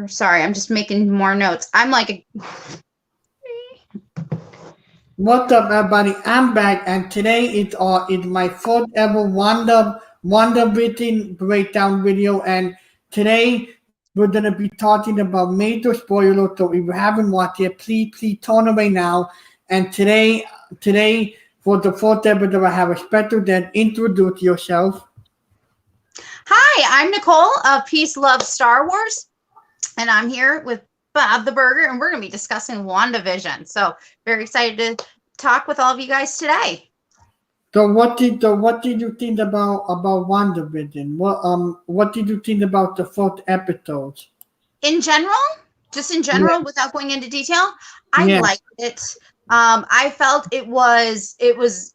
Sorry, I'm just making more notes. I'm like, What's up, everybody? I'm back, and today it's my fourth ever Wanda Vision breakdown video, and today we're gonna be talking about major spoilers. So if you haven't watched it, please turn away now. And today for the fourth episode, I have a special guest. Introduce yourself. hi, I'm Nicole of Peace Love Star Wars, and I'm here with Bob the Burger, and we're going to be discussing WandaVision. So, very excited to talk with all of you guys today. So what did you think about WandaVision? What did you think about the fourth episode? In general, just in Yeah, general, without going into detail, I yeah, liked it. I felt it was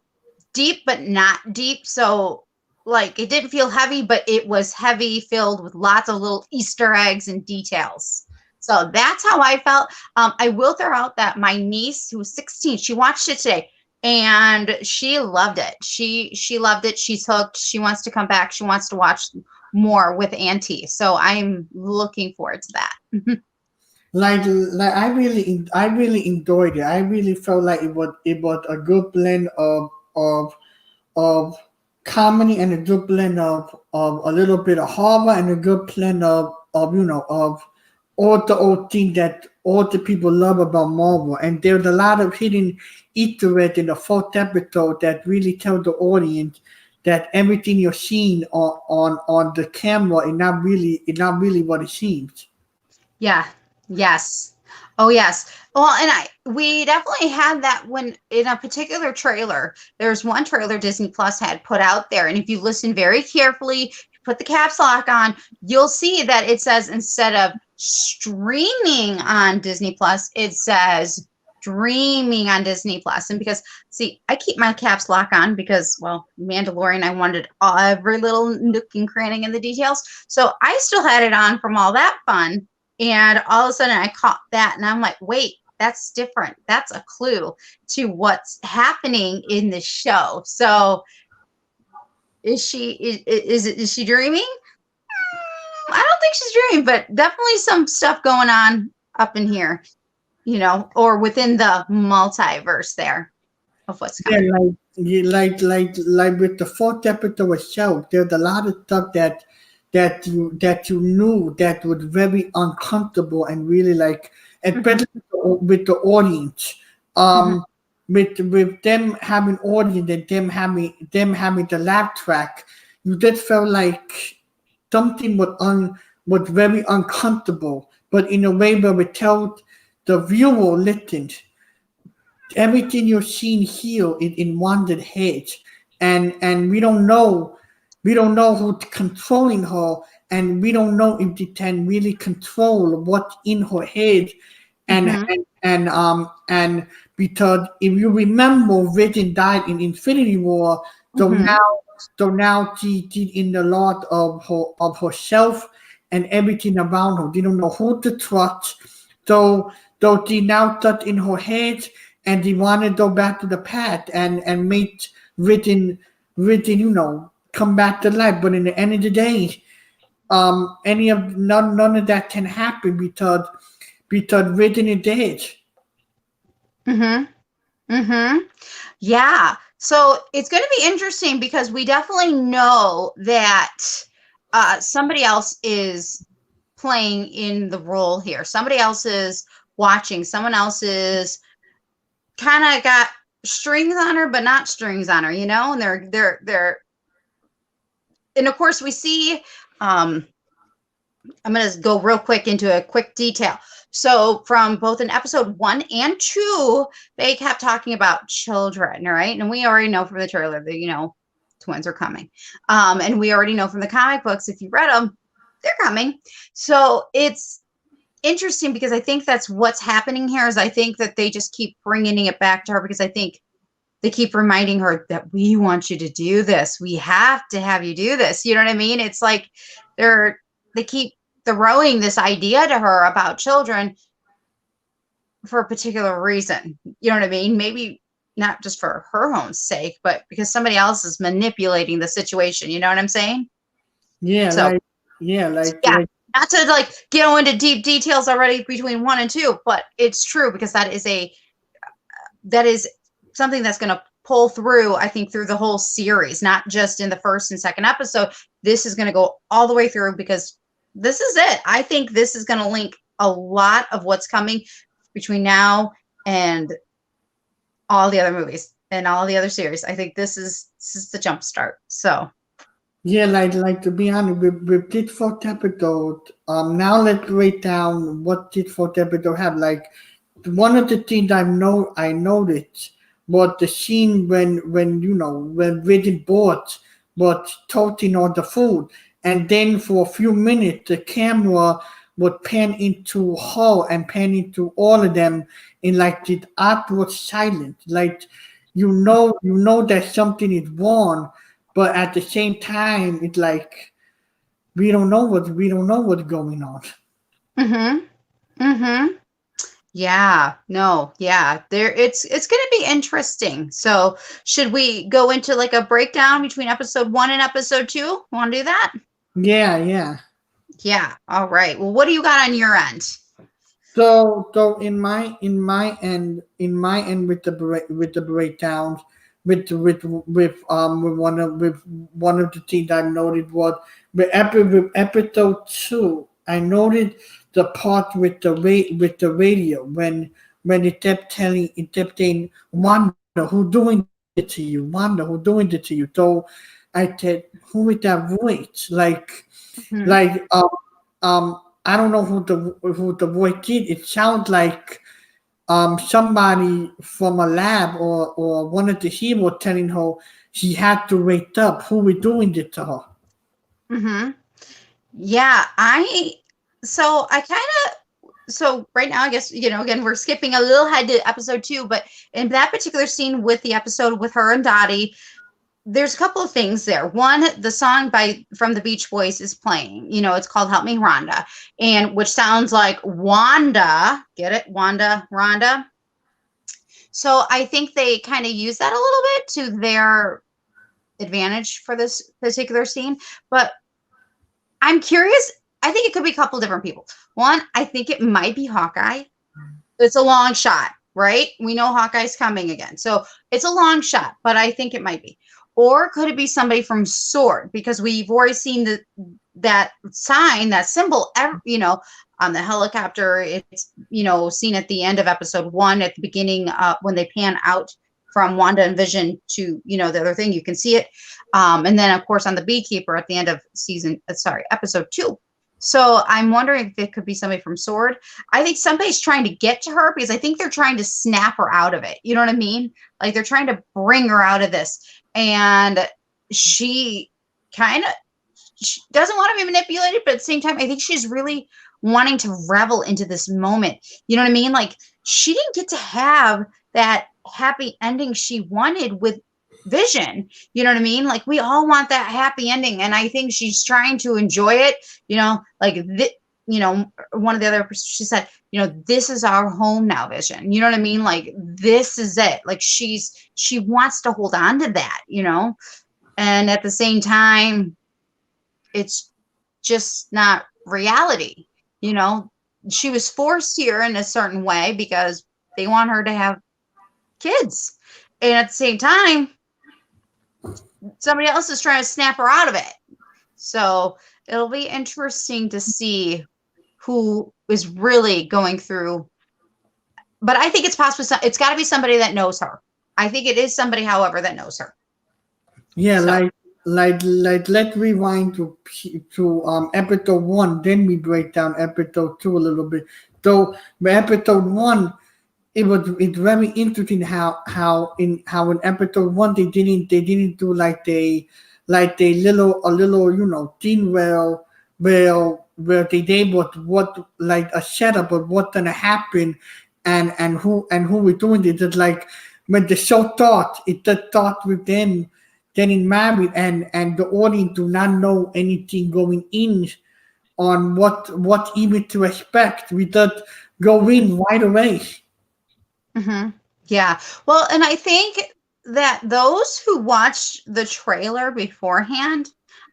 deep, but not deep. So, like, it didn't feel heavy, but it was heavy, filled with lots of little Easter eggs and details. So that's how I felt. I will throw out that my niece, who was 16, she watched it today and she loved it. She loved it. She's hooked. She wants to come back. She wants to watch more with Auntie. So I'm looking forward to that. like I really enjoyed it. I really felt like it was a good blend of comedy and a good blend of a little bit of horror and a good blend of all the old things that all the people love about Marvel. And there's a lot of hidden Easter eggs in the fourth episode that really tell the audience that everything you're seeing on the camera is not really what it seems. Yeah. Yes. Oh yes. Well, and we definitely had that when in a particular trailer. There's one trailer Disney Plus had put out there, and if you listen very carefully, put the caps lock on, you'll see that it says instead of streaming on Disney Plus, it says dreaming on Disney Plus. And because see, I keep my caps lock on because, well, Mandalorian, I wanted every little nook and cranny in the details. So I still had it on from all that fun. And all of a sudden I caught that and I'm like, wait, that's different. That's a clue to what's happening in the show. So is she dreaming? I don't think she's dreaming, but definitely some stuff going on up in here, or within the multiverse there of what's Yeah, coming. like with the fourth episode itself, there's a lot of stuff that you knew that was very uncomfortable and really like, Hmm. especially with the audience, Hmm. um, with them having audience and them having the laugh track, you just felt like something was very uncomfortable, but in a way where it told the viewer listened everything you're seeing here in Wanda's head, and we don't know who's controlling her, and we don't know if they can really control what's in her head, and Hmm. and because if you remember, Vision died in Infinity War, so Hmm. now she's in the lot of herself and everything around her. They don't know who to trust, so she now stuck in her head, and they want to go back to the past and make written come back to life. But in the end of the day, none of that can happen because written is dead. Hmm. Hmm. Yeah. So it's going to be interesting because we definitely know that somebody else is playing in the role here. Somebody else is watching. Someone else is kind of got strings on her, but not strings on her, and and of course we see, um, I'm going to go real quick into a quick detail. So from both in episode 1 and 2, they kept talking about children, right? And we already know from the trailer that, twins are coming. And we already know from the comic books, if you read them, they're coming. So it's interesting because I think that's what's happening here is I think that they just keep bringing it back to her because I think they keep reminding her that we want you to do this. We have to have you do this. You know what I mean? It's like they keep throwing this idea to her about children for a particular reason. You know what I mean? Maybe not just for her own sake, but because somebody else is manipulating the situation. You know what I'm saying? Yeah, So like yeah, like yeah. Not to like go into deep details already between 1 and 2, but it's true because that is something that's going to pull through, I think, through the whole series, not just in the first and second episode. This is going to go all the way through because this is it. I think this is going to link a lot of what's coming between now and all the other movies and all the other series. I think this is the jump start. So Yeah, like to be honest, with this fourth episode, now let's break down what this fourth episode have. Like one of the things I noticed was the scene when when Vision bought was toting all the food, and then for a few minutes the camera would pan into her and pan into all of them, and like the art was silent. Like you know that something is wrong, but at the same time it's like we don't know what's going on. mhm. Mhm. Yeah, no, yeah. It's going to be interesting. So, should we go into like a breakdown between episode 1 and episode 2? Want to do that? Yeah, yeah. Yeah. All right. Well, what do you got on your end? So in my end with the breakdowns with one of the things I noted was with episode 2. I noted the part with the radio when it kept saying Wanda, who doing it to you? Wanda, who doing it to you? So I said, who is that voice? Mhm. Like I don't know who the voice is. It sounds like somebody from a lab or one of the heroes telling her she had to wake up. Who we doing it to her? Mhm. Yeah, I kind of so right now I guess again we're skipping a little ahead to episode 2, but in that particular scene with the episode with her and Dottie, there's a couple of things there. One, the song by from the Beach Boys is playing. It's called "Help Me, Rhonda," and which sounds like Wanda. Get it, Wanda, Rhonda. So I think they kind of use that a little bit to their advantage for this particular scene. But I'm curious. I think it could be a couple different people. One, I think it might be Hawkeye. It's a long shot, right? We know Hawkeye's coming again. So it's a long shot, but I think it might be. Or could it be somebody from Sword? Because we've already seen that sign, that symbol, on the helicopter. It's, seen at the end of episode 1, at the beginning, when they pan out from Wanda and Vision to, the other thing, you can see it. And then, of course, on the Beekeeper at the end of episode 2. So I'm wondering if it could be somebody from Sword. I think somebody's trying to get to her because I think they're trying to snap her out of it. You know what I mean? Like they're trying to bring her out of this. And she kind of doesn't want to be manipulated, but at the same time, I think she's really wanting to revel into this moment. You know what I mean? Like she didn't get to have that happy ending she wanted with Vision. You know what I mean? Like we all want that happy ending, and I think she's trying to enjoy it. Like one of the other, she said, this is our home now, Vision. You know what I mean? Like this is it. Like she wants to hold on to that. And at the same time, it's just not reality. You know, she was forced here in a certain way because they want her to have kids. And at the same time, somebody else is trying to snap her out of it. So it'll be interesting to see who is really going through. But I think it's possible. It's got to be somebody that knows her. I think it is somebody, however, that knows her. Yeah, So, like let's rewind to episode 1, then we break down episode 2 a little bit. So with episode 1, it's very interesting how in episode 1 they didn't do like they little thing where they did what like a setup of what's gonna happen and who we're doing it. It's like when the show thought it just thought with them getting married and the audience do not know anything going in on what even to expect. We just go in right away. yeah. Well, and I think that those who watched the trailer beforehand,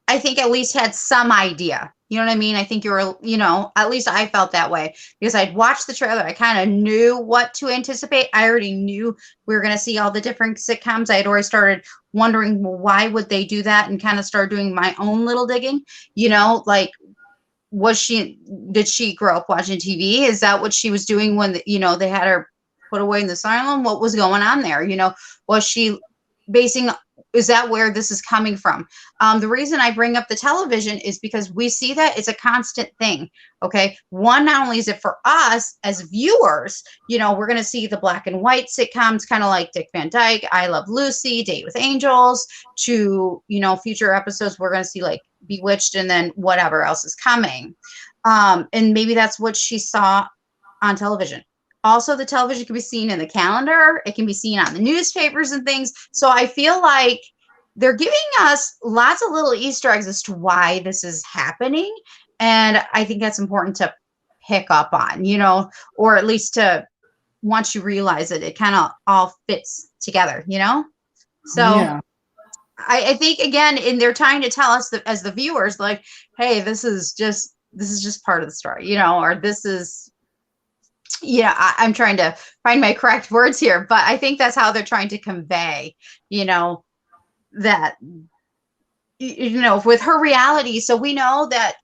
I think at least had some idea. You know what I mean? I think you were, at least I felt that way because I'd watched the trailer. I kind of knew what to anticipate. I already knew we were going to see all the different sitcoms. I had already started wondering, well, why would they do that, and kind of started doing my own little digging, like, did she grow up watching TV? Is that what she was doing when, they had her put away in the asylum? What was going on there? Was she basing, is that where this is coming from? The reason I bring up the television is because we see that it's a constant thing. Okay. One, not only is it for us as viewers, we're going to see the black and white sitcoms, kind of like Dick Van Dyke, I Love Lucy, Date with Angels, to, future episodes, we're going to see like Bewitched, and then whatever else is coming. And maybe that's what she saw on television. Also, the television can be seen in the calendar. It can be seen on the newspapers and things. So I feel like they're giving us lots of little Easter eggs as to why this is happening. And I think that's important to pick up on, or at least to, once you realize it kind of all fits together, So Yeah. I think, again, and they're trying to tell us that as the viewers, like, hey, this is just part of the story, or this is, I'm trying to find my correct words here, but I think that's how they're trying to convey, that, with her reality. So we know that,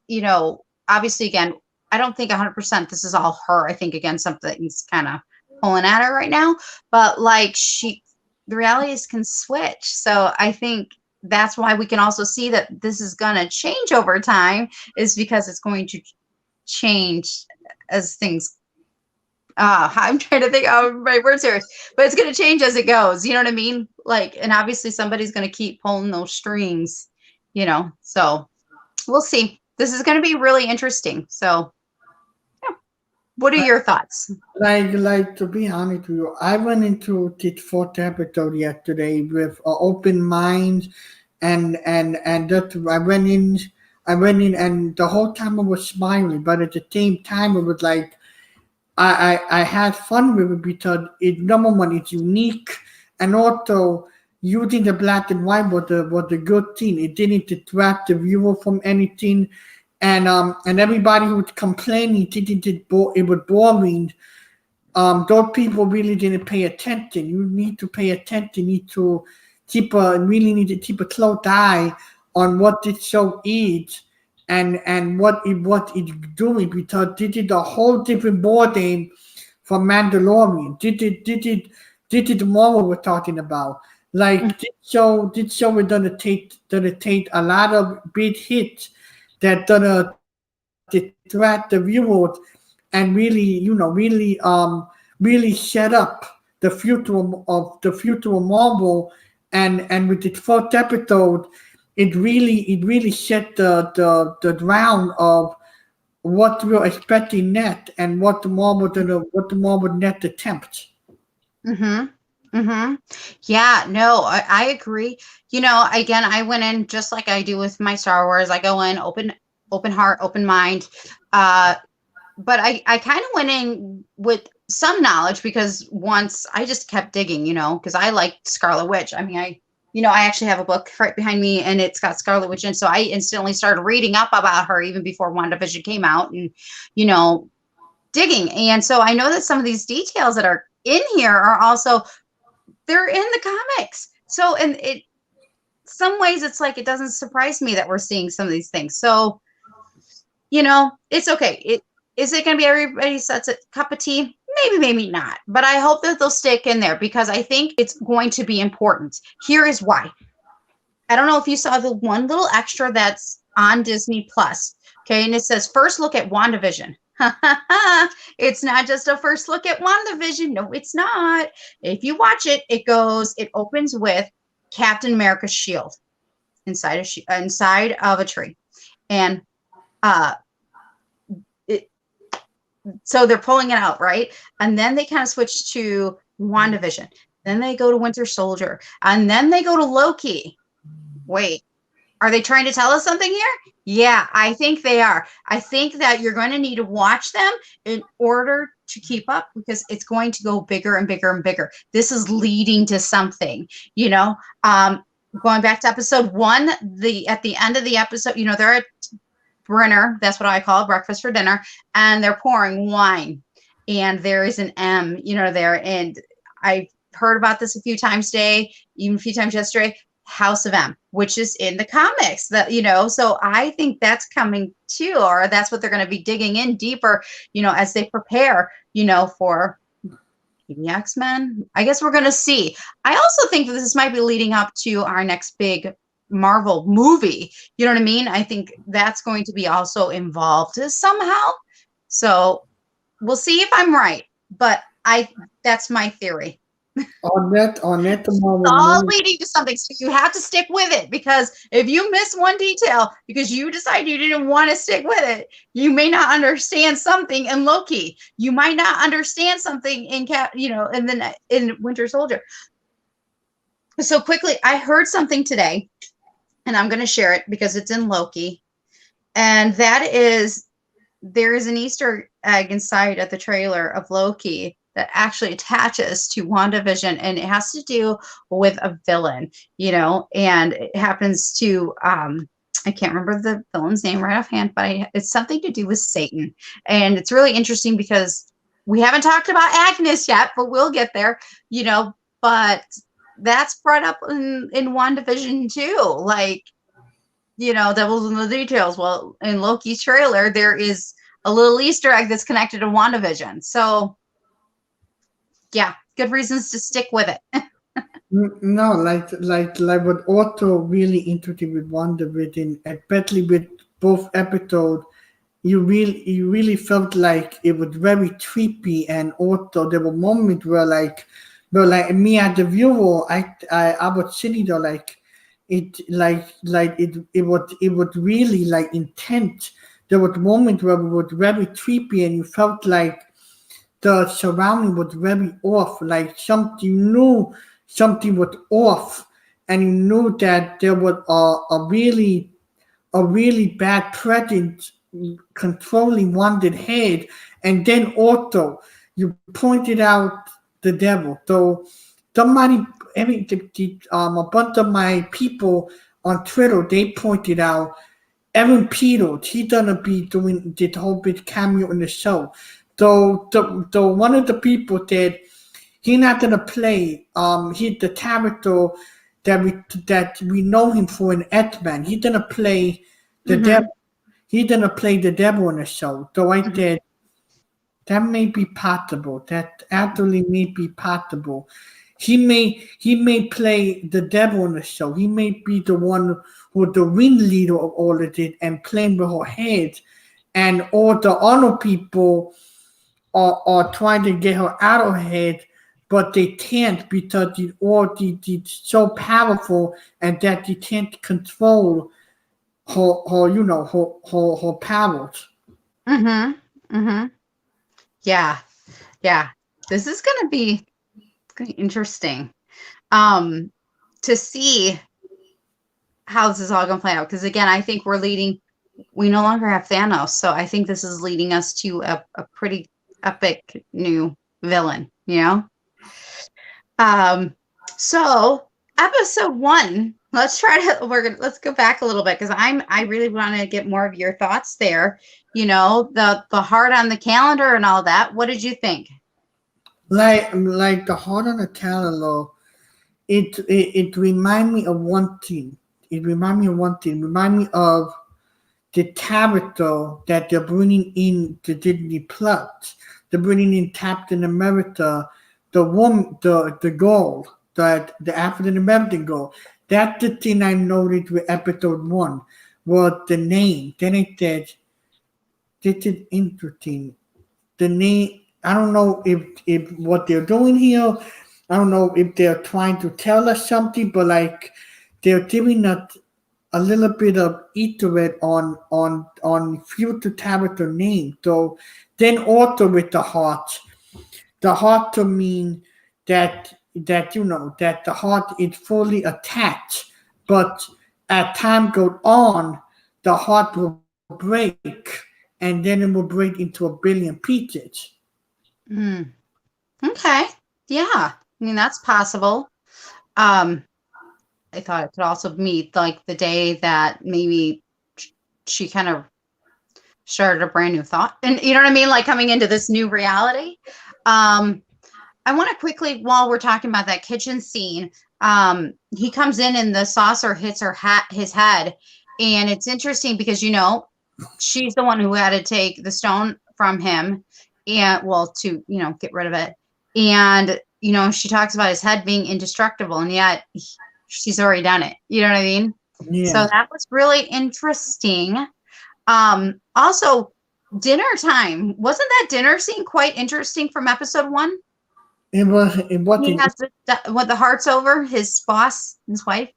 obviously, again, I don't think 100% this is all her. I think, again, something's kind of pulling at her right now, but like the realities can switch. So I think that's why we can also see that this is going to change over time, is because it's going to change as things, I'm trying to think of my words here, but it's going to change as it goes. You know what I mean? Like, and obviously somebody's going to keep pulling those strings, so we'll see. This is going to be really interesting. So yeah. What are your thoughts? Like to be honest with you, I went into the fourth episode yesterday with an open mind, and that I went in, and the whole time I was smiling, but at the same time it was like I had fun with it because it, number one, it's unique, and also using the black and white was a good thing. It didn't detract the viewer from anything, and everybody who was complaining didn't it was boring. Those people really didn't pay attention. You need to pay attention. You need to need to keep a close eye on what this show is, and what it's doing, because this is a whole different ball game from Mandalorian. This is the Marvel we're talking about. Like this show is gonna take a lot of big hits that gonna detract the viewers, and really set up the future of Marvel, and with its first episode, it really set the ground of what we're expecting next, and what the Marvel next attempt. Mm-hmm. Mm-hmm. Yeah, no, I agree. Again, I went in just like I do with my Star Wars. I go in open heart, open mind. But I kind of went in with some knowledge, because once I just kept digging, because I liked Scarlet Witch. I mean, I actually have a book right behind me, and it's got Scarlet Witch in. So I instantly started reading up about her even before WandaVision came out, and, digging. And so I know that some of these details that are in here are also, they're in the comics. So, and some ways it's like, it doesn't surprise me that we're seeing some of these things. So, it's okay. Is it going to be everybody's that's a cup of tea? Maybe, maybe not. But I hope that they'll stick in there, because I think it's going to be important. Here is why. I don't know if you saw the one little extra that's on Disney Plus. Okay. And it says, first look at WandaVision. It's not just a first look at WandaVision. No, it's not. If you watch it, it opens with Captain America's shield inside of a tree. And, so they're pulling it out, right? And then they kind of switch to WandaVision. Then they go to Winter Soldier. And then they go to Loki. Wait, are they trying to tell us something here? Yeah, I think they are. I think that you're going to need to watch them in order to keep up, because it's going to go bigger and bigger and bigger. This is leading to something, going back to episode 1, at the end of the episode, dinner. That's what I call it, breakfast for dinner. And they're pouring wine. And there is an M, there. And I heard about this a few times today, even a few times yesterday. House of M, which is in the comics, so I think that's coming too, or that's what they're going to be digging in deeper, as they prepare, for maybe X-Men. I guess we're going to see. I also think that this might be leading up to our next big Marvel movie. You know what I mean? I think that's going to be also involved somehow. So we'll see if I'm right, but that's my theory. On that tomorrow All morning. leading to something. So you have to stick with it, because if you miss one detail because you decide you didn't want to stick with it, you may not understand something in Loki. You might not understand something in and then in Winter Soldier. So quickly, I heard something today, and I'm going to share it because it's in Loki, and that is there is an Easter egg inside of the trailer of Loki that actually attaches to WandaVision, and it has to do with a villain, and it happens to I can't remember the villain's name right offhand, but it's something to do with Satan. And it's really interesting because we haven't talked about Agnes yet, but we'll get there, but that's brought up in WandaVision too. Like, devil's in the details. Well, in Loki's trailer, there is a little Easter egg that's connected to WandaVision. So, yeah, good reasons to stick with it. No, like what Otto really interested with WandaVision, especially with both episodes, you really felt like it was very creepy, and also there were moments where me as the viewer, I was sitting there like it was really like intense. There was moments where it was very creepy, and you felt like the surrounding was very off, like something you knew something was off, and you knew that there was a really bad presence controlling Wanted head. And then also you pointed out the devil. So somebody, a bunch of my people on Twitter, they pointed out Evan Peters, he's gonna be doing this whole big cameo in the show. So the one of the people said he's not gonna play. He's the character that we know him for in X-Men. He's gonna play the Mm-hmm. devil. He's gonna play the devil in the show. So I said that may be possible. That actually may be possible. He may play the devil in the show. He may be the one who the ringleader of all of it and playing with her head, and all the other people are trying to get her out of her head, but they can't because it's so powerful, and that they can't control her powers. Mm-hmm. Mm-hmm. Yeah. Yeah. This is gonna be interesting. To see how this is all gonna play out. Because again, I think we no longer have Thanos, so I think this is leading us to a pretty epic new villain, So episode 1, let's go back a little bit, because I really want to get more of your thoughts there. The heart on the calendar and all that. What did you think? Like the heart on the calendar, it remind me of one thing. It remind me of one thing. Remind me of the character that they're bringing in the Disney Plus. They're bringing in Captain America, the woman, the girl, the African American girl. That's the thing I noticed with episode 1 was the name. Then it said, "This is interesting." The name. I don't know if what they're doing here. I don't know if they're trying to tell us something, but like they're giving us a little bit of iterate on future character name. So then also with the heart to mean that the heart is fully attached, but as time goes on, the heart will break, and then it will break into a billion pieces. Mm, okay. Yeah. I mean, that's possible. Um, I thought it could also meet like the day that maybe she kind of started a brand new thought. And you know what I mean? Like coming into this new reality. I want to quickly, while we're talking about that kitchen scene, he comes in and the saucer hits his head. And it's interesting because, she's the one who had to take the stone from him and, well, to, get rid of it. And, she talks about his head being indestructible, and yet she's already done it. You know what I mean? So Yeah. that was really interesting. Also, dinner time. Wasn't that dinner scene quite interesting from episode 1? He has the hearts over his boss, his wife.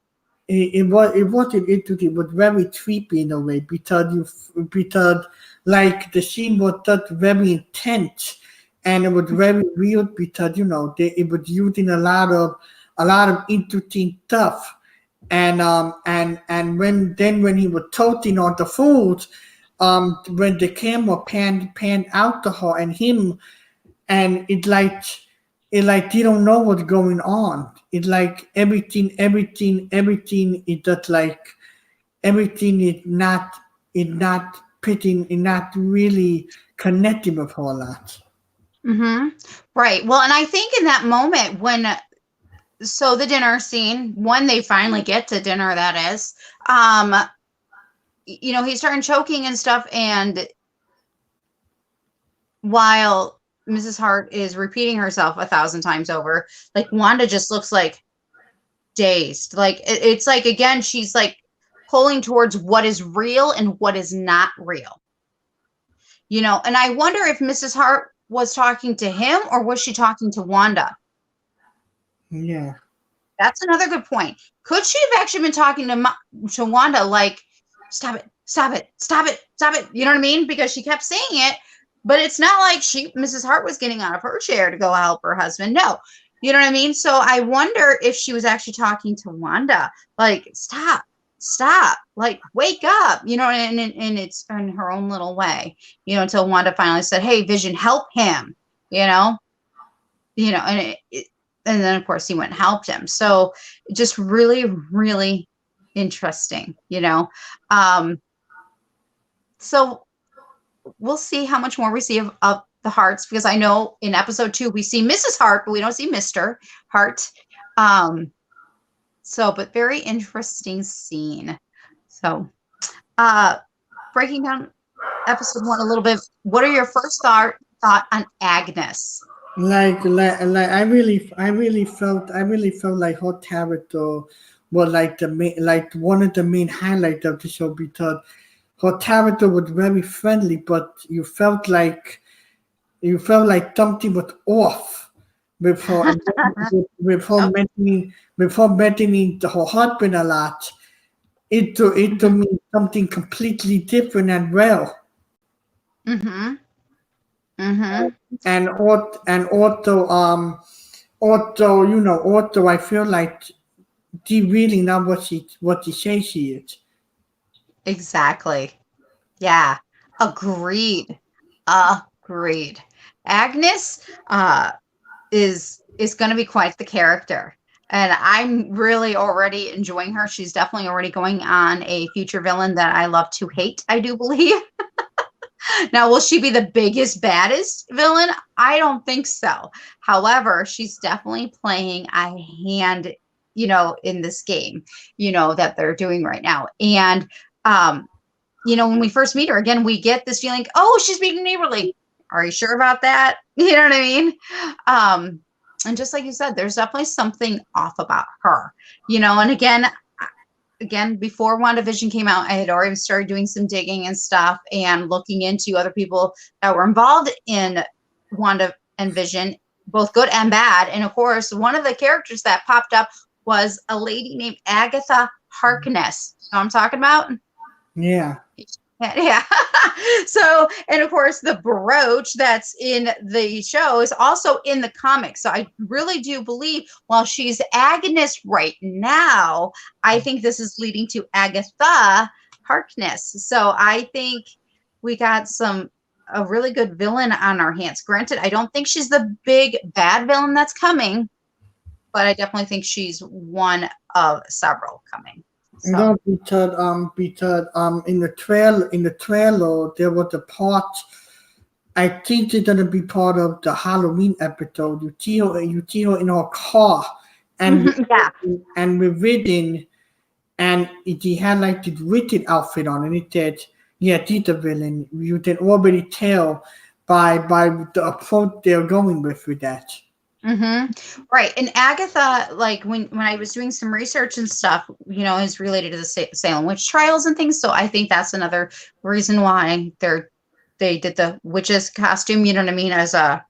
It wasn't interesting. It was very creepy in a way because like the scene was just very intense, and it was very weird because it was using a lot of interesting stuff, and when he was toasting on the foods, when the camera panned out to her and him, and it like you don't know what's going on. It like everything is just like everything is not fitting, is not really connecting with her a lot. Mm-hmm. Right. Well, and I think in that moment so the dinner scene, when they finally get to dinner, that is, he's starting choking and stuff, and while Mrs. Hart is repeating herself 1,000 times over, like Wanda just looks like dazed. Like it's like, again, she's like pulling towards what is real and what is not real. And I wonder if Mrs. Hart was talking to him or was she talking to Wanda? Yeah. That's another good point. Could she have actually been talking to Wanda, like, stop it, stop it, stop it, stop it? You know what I mean? Because she kept saying it, but it's not like Mrs. Hart was getting out of her chair to go help her husband. No. You know what I mean? So I wonder if she was actually talking to Wanda, like, stop, like, wake up, and it's in her own little way, until Wanda finally said, hey, Vision, help him, and and then of course he went and helped him. So just really, really interesting, so we'll see how much more we see of the Harts, because I know in episode 2 we see Mrs. Hart, but we don't see Mr. Hart. But very interesting scene. So breaking down episode 1 a little bit, what are your first thought on Agnes? I really felt like her character was like one of the main highlights of the show because her character was very friendly, but you felt like something was off with her, and then with her Yep. mentioning her husband a lot. It to Mm-hmm. me something completely different and well. Mm-hmm. Mm-hmm. And also I feel like she really not what she says she is. Exactly. Yeah. Agreed. Agreed. Agnes is going to be quite the character. And I'm really already enjoying her. She's definitely already going on a future villain that I love to hate, I do believe. Now, will she be the biggest, baddest villain? I don't think so. However, she's definitely playing a hand, in this game, that they're doing right now. And, when we first meet her, again, we get this feeling, oh, she's being neighborly. Are you sure about that? You know what I mean? And just like you said, there's definitely something off about her, and again, before WandaVision came out, I had already started doing some digging and stuff and looking into other people that were involved in Wanda and Vision, both good and bad. And of course, one of the characters that popped up was a lady named Agatha Harkness. You know what I'm talking about? Yeah. Yeah. So, and of course, the brooch that's in the show is also in the comics. So I really do believe while she's Agnes right now, I think this is leading to Agatha Harkness. So I think we got a really good villain on our hands. Granted, I don't think she's the big bad villain that's coming, but I definitely think she's one of several coming. So, No, because in the trailer there was a part. I think they're gonna be part of the Halloween episode. You see her in her car, and mhm, yeah. we're reading, and he had like this wicked outfit on, and it said, "Yeah, she's a villain." You can already tell by the approach they're going with that. Right. And Agatha, like when I was doing some research and stuff, is related to the Salem witch trials and things. So I think that's another reason why they did the witch's costume. You know what I mean, as a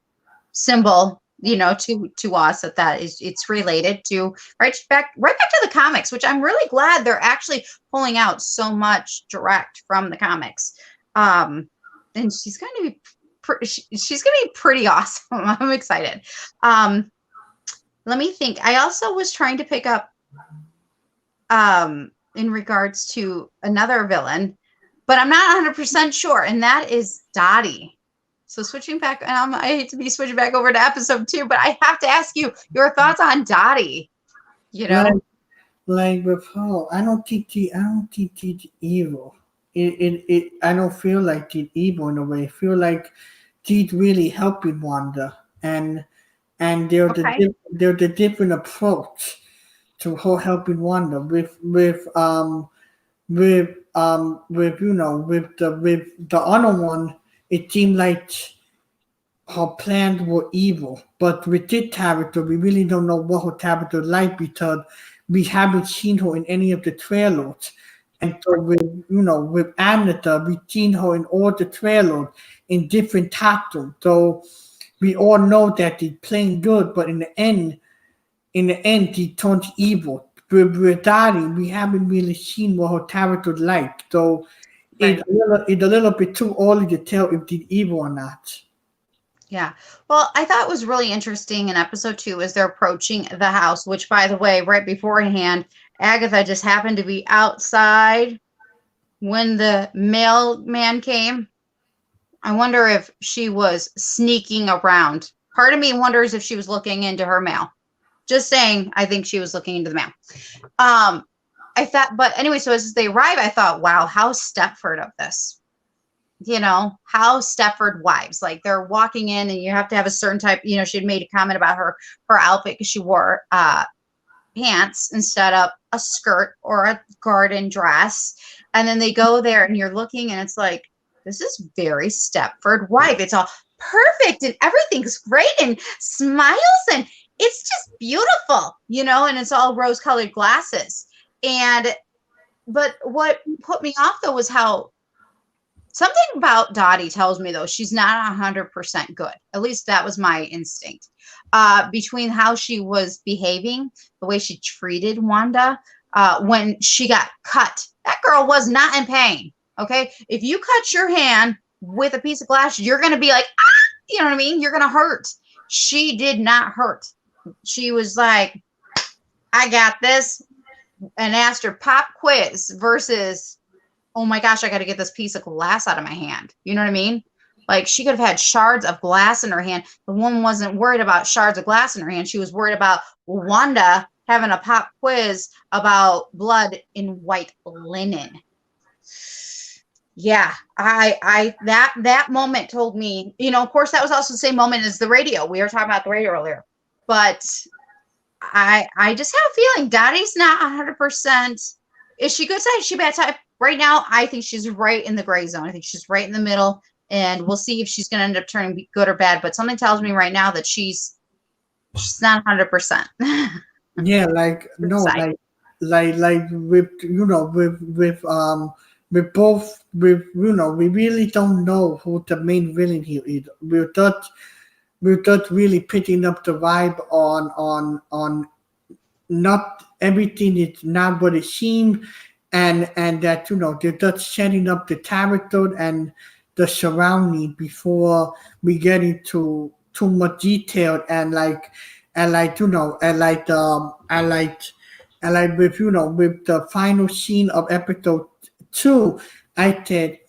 symbol. To us that is it's related to right back to the comics, which I'm really glad they're actually pulling out so much direct from the comics. And she's going to be she's going to be pretty awesome. I'm excited. Um, let me think. I also was trying to pick up in regards to another villain, but I'm not 100% sure, and that is Dottie. So switching back, and I hate to be switching back over to episode 2, but I have to ask you your thoughts on Dottie. You Like know? like with her, I don't think she's evil. I don't feel like she's evil in a way. I feel like she's really helping Wanda, and Okay. there's a different approach to her helping Wanda with the other one. It seemed like her plans were evil, but with this character, we really don't know what her character like because we haven't seen her in any of the trailers. And so with Amnita, we've seen her in all the trailers in different costumes. So we all know that she's playing good, but in the end, she turns evil. With Dari, we haven't really seen what her character like. So Right. it's a little bit too early to tell if she's evil or not. Yeah. Well, I thought was really interesting in episode 2 as they're approaching the house, which, by the way, right beforehand, Agatha just happened to be outside when the mailman came. I wonder if she was sneaking around. Part of me wonders if she was looking into her mail. Just saying, I think she was looking into the mail. I thought, but anyway, so as they arrive, I thought, wow, how Stepford of this. How Stepford wives, like they're walking in and you have to have a certain type, she had made a comment about her outfit because she wore pants instead of a skirt or a garden dress. And then they go there and you're looking and it's like, this is very Stepford wife. It's all perfect and everything's great and smiles and it's just beautiful, and it's all rose colored glasses. But what put me off though was how something about Dottie tells me though she's not 100% good. At least that was my instinct. Between how she was behaving, the way she treated Wanda, when she got cut, that girl was not in pain. Okay, if you cut your hand with a piece of glass, you're gonna be like, ah, you know what I mean? You're gonna hurt. She did not hurt. She was like, I got this, and asked her pop quiz versus, oh my gosh, I got to get this piece of glass out of my hand. You know what I mean? Like she could have had shards of glass in her hand. The woman wasn't worried about shards of glass in her hand. She was worried about Wanda having a pop quiz about blood in white linen. Yeah, I that moment told me, of course that was also the same moment as the radio. We were talking about the radio earlier. But I just have a feeling Dottie's not 100%. Is she good side? Is she bad side? Right now, I think she's right in the gray zone. I think she's right in the middle, and we'll see if she's going to end up turning good or bad. But something tells me right now that she's not 100%. Yeah, like no, Side. like with both we really don't know who the main villain here is. We're just really picking up the vibe on not everything is not what it seems, and that they're just setting up the character and the surrounding before we get into too much detail and like and like with the final scene of episode 2. I said,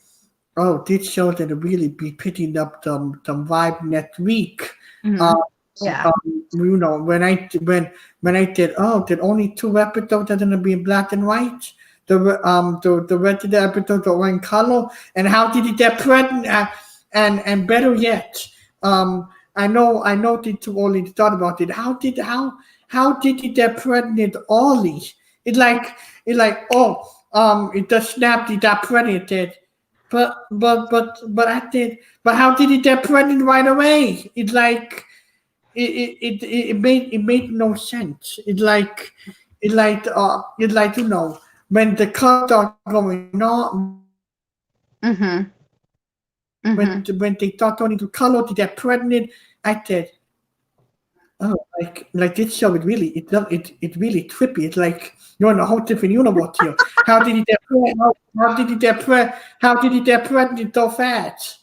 oh, this show that really be picking up the vibe next week. Mm-hmm. Uh, Yeah. when I said, oh, that only 2 episodes are gonna be in black and white. the rest of the episodes are in color, and how did he get pregnant? And better yet, I know it's too early to talk about it. How did he get pregnant early? It like it just snapped. He got pregnant. But I did. But how did he get pregnant right away? It made no sense. It like when the car started going on, when they start turning to color to get Mm-hmm. pregnant, I said, Mm-hmm. oh, like this show, it really trippy. It's like you're in a whole different universe here. How did he get pregnant? How did he get pregnant so fast?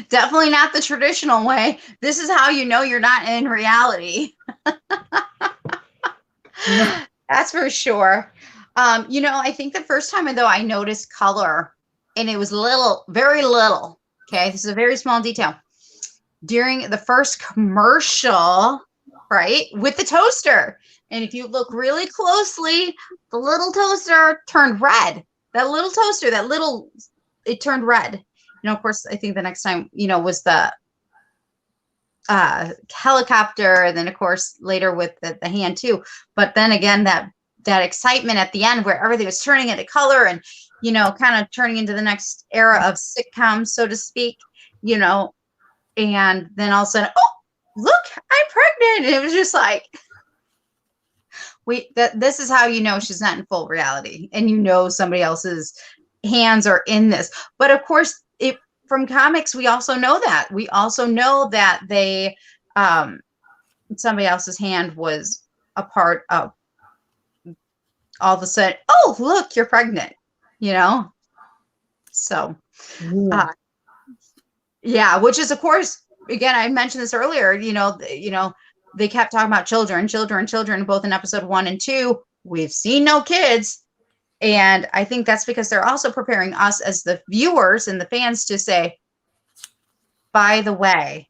Definitely not the traditional way. This is how you know you're not in reality. That's for sure. I think the first time though I noticed color, and it was little, very little. Okay, this is a very small detail. During the first commercial, right, with the toaster. And if you look really closely, the little toaster turned red. That little toaster, it turned red. Of course, I think the next time, was the helicopter, and then of course later with the hand too. But then again, that excitement at the end where everything was turning into color and kind of turning into the next era of sitcoms, so to speak. you know and then all of a sudden, oh, look, I'm pregnant. And it was just like, this is how she's not in full reality, and somebody else's hands are in this. But of course, from comics, we also know that they somebody else's hand was a part of. All of a sudden, oh, look, you're pregnant. So uh, Yeah. yeah, which is, of course, again, I mentioned this earlier. They kept talking about children, both in episode 1 and 2. We've seen no kids. And I think that's because they're also preparing us as the viewers and the fans to say, by the way,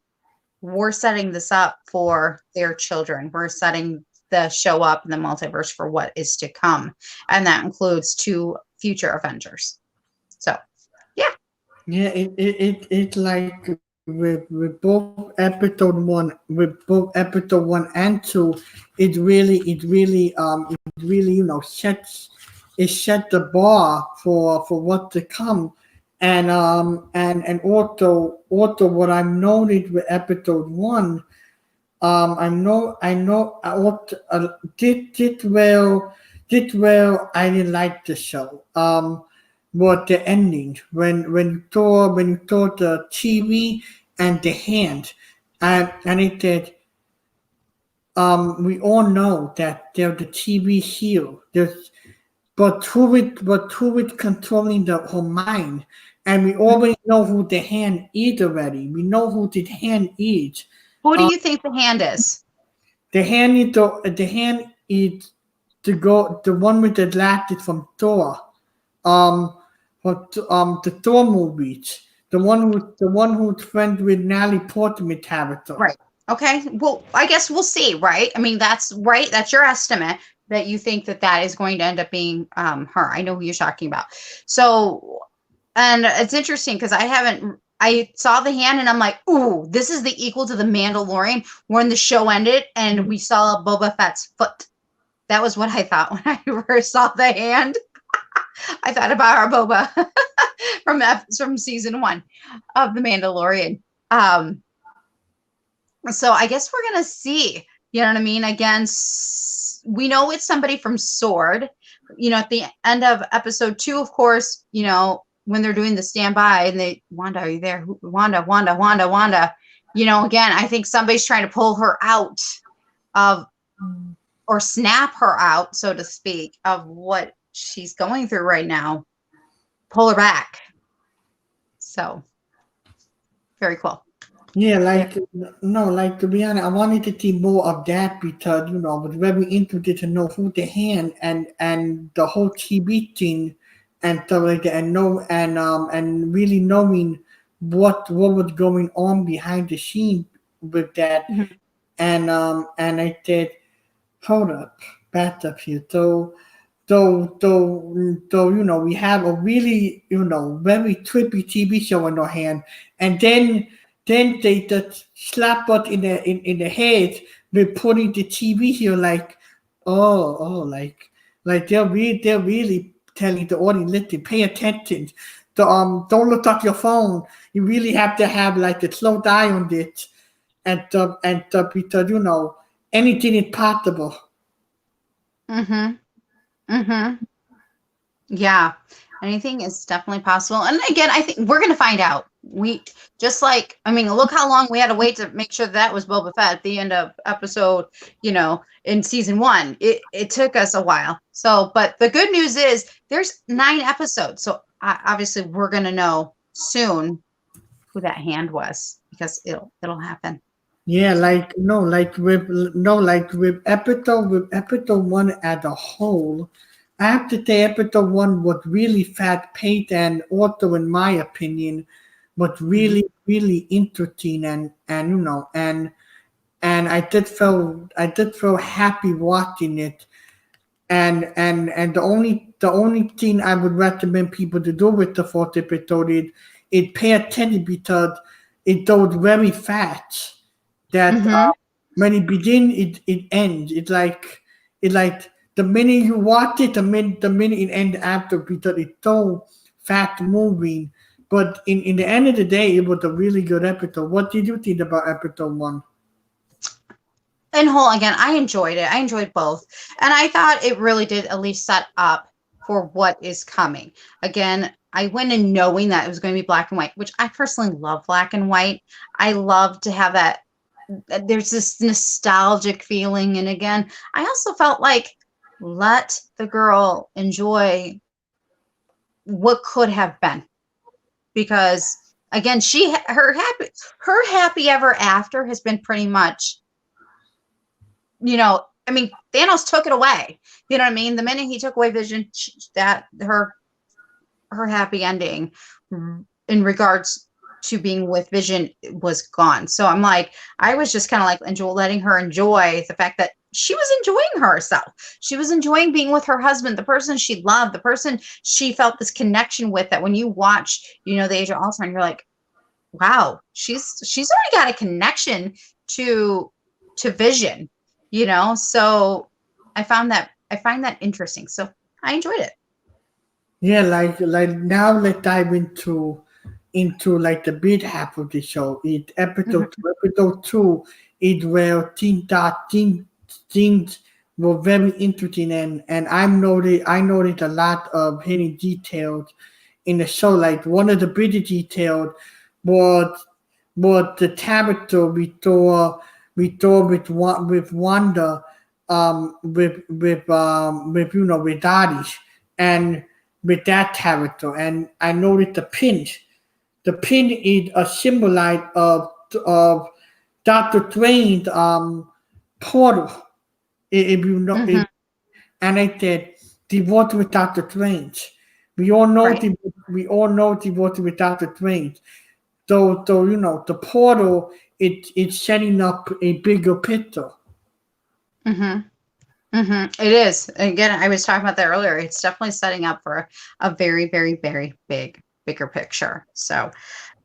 we're setting this up for their children. We're setting the show up in the multiverse for what is to come. And that includes 2 future Avengers. So, yeah. Yeah, it like with both episode 1 and 2, it really set the bar for what to come. And also what I've noted with episode 1, I ought did well. I didn't like the show. But the ending when you saw the TV and the hand, and it said, we all know that there's the TV here. But who is controlling the whole mind, and we already know who the hand is already. We know who the hand is. Who do you think the hand is? The hand is the one with the glasses from Thor. Um, the Thor movies. The one who's friends with Natalie Portman character. Right. Okay. Well, I guess we'll see, right? I mean, that's right. That's your estimate that you think that is going to end up being her. I know who you're talking about. So, and it's interesting because I saw the hand and I'm like, ooh, this is the equal to the Mandalorian when the show ended and we saw Boba Fett's foot. That was what I thought when I first saw the hand. I thought about our Boba from season 1 of the Mandalorian. So I guess we're gonna see. You know what I mean? Again, we know it's somebody from Sword. At the end of episode 2, of course, when they're doing the standby and Wanda, are you there? Wanda, Wanda, Wanda, Wanda. Again, I think somebody's trying to pull her out of, or snap her out, so to speak, of what she's going through right now. Pull her back. So very cool. Yeah, Very to be honest, I wanted to see more of that because I was very interested to know who the hand and the whole TV thing and stuff like that, and really knowing what was going on behind the scenes with that, Mhm. and I said, hold up, Battlefield. Though, we have a really, very trippy TV show on our hand, and then they just slap us in the head with putting the TV here, like, like they're really telling the audience, listen, pay attention. Don't look at your phone. You really have to have like a slow eye on it, and because anything is possible. Mm-hmm. Mm-hmm. Yeah, anything is definitely possible. And again, I think we're gonna find out. We just like, I mean, look how long we had to wait to make sure that was Boba Fett at the end of episode, in season one. It took us a while. So, but the good news is there's 9 episodes. So obviously we're gonna know soon who that hand was because it'll happen. Yeah, So, like no, like with no, like with episode one as a whole, I have to say episode one was really fast paced and also, in my opinion, was mhm, really interesting and and I did feel happy watching it. And the only thing I would recommend people to do with the fourth episode is pay attention because it goes very fast. That mhm. when it begins, it ends. It's like the minute you watch it, the minute it ends after, because it's so fast moving. But in the end of the day, it was a really good episode. What did you think about episode one? In whole, again, I enjoyed it. I enjoyed both. And I thought it really did at least set up for what is coming. Again, I went in knowing that it was going to be black and white, which I personally love black and white. I love to have that. There's this nostalgic feeling. And again, I also felt like let the girl enjoy what could have been because again her happy ever after has been pretty much, I mean, Thanos took it away. You know what I mean? The minute he took away Vision, that her happy ending in regards to being with Vision was gone. So I'm like, I was just kind of like letting her enjoy the fact that she was enjoying herself. She was enjoying being with her husband, the person she loved, the person she felt this connection with. That when you watch, the Age of Ultron, you're like, wow, she's already got a connection to Vision, so I find that interesting, so I enjoyed it. Yeah, like now let's dive into like the mid half of the show. It Mhm, episode two is where things were very interesting, and I noticed a lot of hidden details in the show. Like one of the biggest details was the character we saw with Wanda, with Dottie, and with that character. And I noticed the pin is a symbolize of Doctor Strange's portal. If you know, mhm, and I said divorce with Doctor Strange. We all know right. the we all know divorce with Doctor Strange. Though the portal, it's setting up a bigger picture. Mhm, mhm. It is. Again, I was talking about that earlier. It's definitely setting up for a very, very, very bigger picture. So,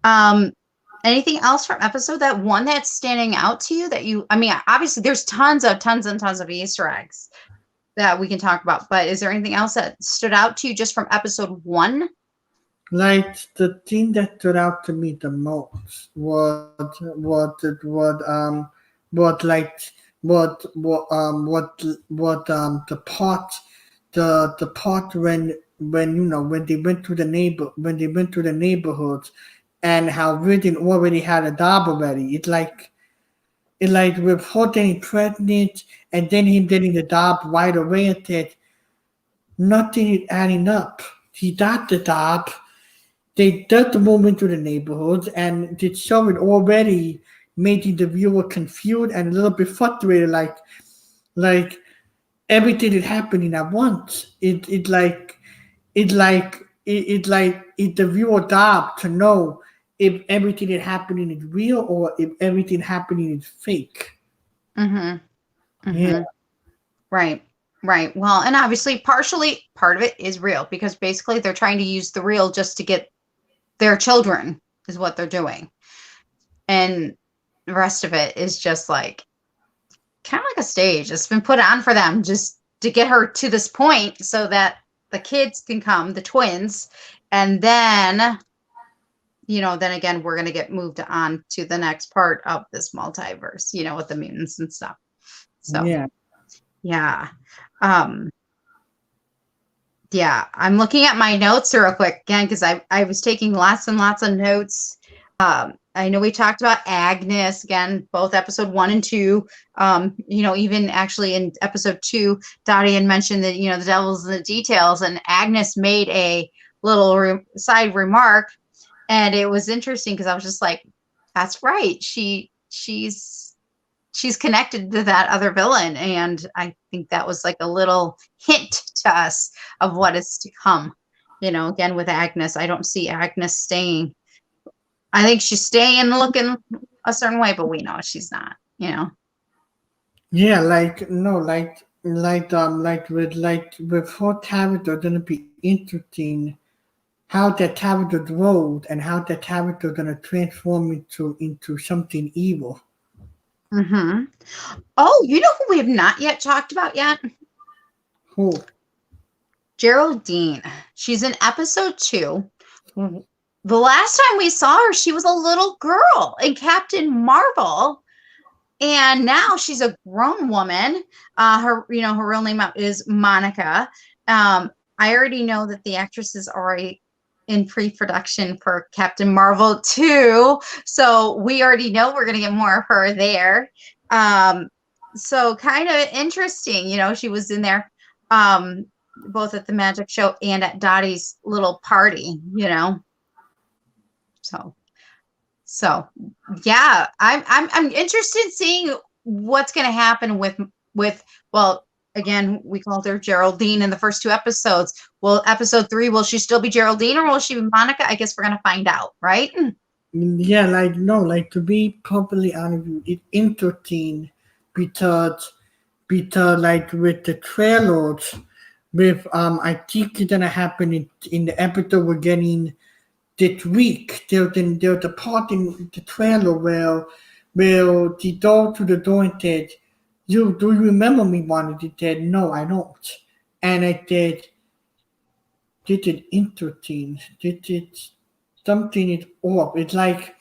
um, anything else from episode that one that's standing out to you that I mean, obviously there's tons and tons of Easter eggs that we can talk about, but is there anything else that stood out to you just from episode one? Like the thing that stood out to me the most was like what the part when they went to the neighborhoods, and how Virgin already had a job already. It's like with her getting pregnant and then him getting the job right away, and that nothing is adding up. He got the job, they just move into the neighborhoods, and the show it already making the viewer confused and a little bit frustrated, like everything is happening at once. It the viewer job to know if everything is happening is real or if everything happening is fake. Mhm, Yeah. mhm. Right. Right. Well, and obviously, partially part of it is real because basically they're trying to use the real just to get their children, is what they're doing. And the rest of it is just like kind of like a stage. It's been put on for them just to get her to this point so that the kids can come, the twins, and then, then again, we're going to get moved on to the next part of this multiverse, with the mutants and stuff. So, Yeah. yeah. Um, Yeah, I'm looking at my notes real quick again because I was taking lots and lots of notes. I know we talked about Agnes again, both episode 1 and 2. Even actually in episode 2, Dottie had mentioned that the devil's in the details, and Agnes made a little side remark, and it was interesting because I was just like, "That's right. She's connected to that other villain," and I think that was like a little hint to us of what is to come. Again with Agnes, I don't see Agnes staying. I think she's staying looking a certain way, but we know she's not. Yeah, like no, like with her character gonna be interesting how that character grows and how that character gonna transform into something evil. Hmm. Oh, you know who we have not yet talked about yet? Who? Geraldine. She's in episode 2. The last time we saw her, she was a little girl in Captain Marvel. And now she's a grown woman. Her real name is Monica. I already know that the actress is already in pre-production for Captain Marvel 2. So we already know we're going to get more of her there. So kind of interesting. She was in there both at the magic show and at Dottie's little party. So so yeah, I'm interested in seeing what's going to happen with well, again, we called her Geraldine in the first 2 episodes. Well, episode 3, will she still be Geraldine or will she be Monica? I guess we're going to find out, right? Yeah, like no, like to be properly honest, with you, it's interesting because like with the trailers, with I think it's gonna happen in the episode we're getting this week. There's a part in the trailer where the door to the door and said, "You do you remember me?" Wanted it said, "No, I don't," and I said, "This is interesting. This is something is off. It's like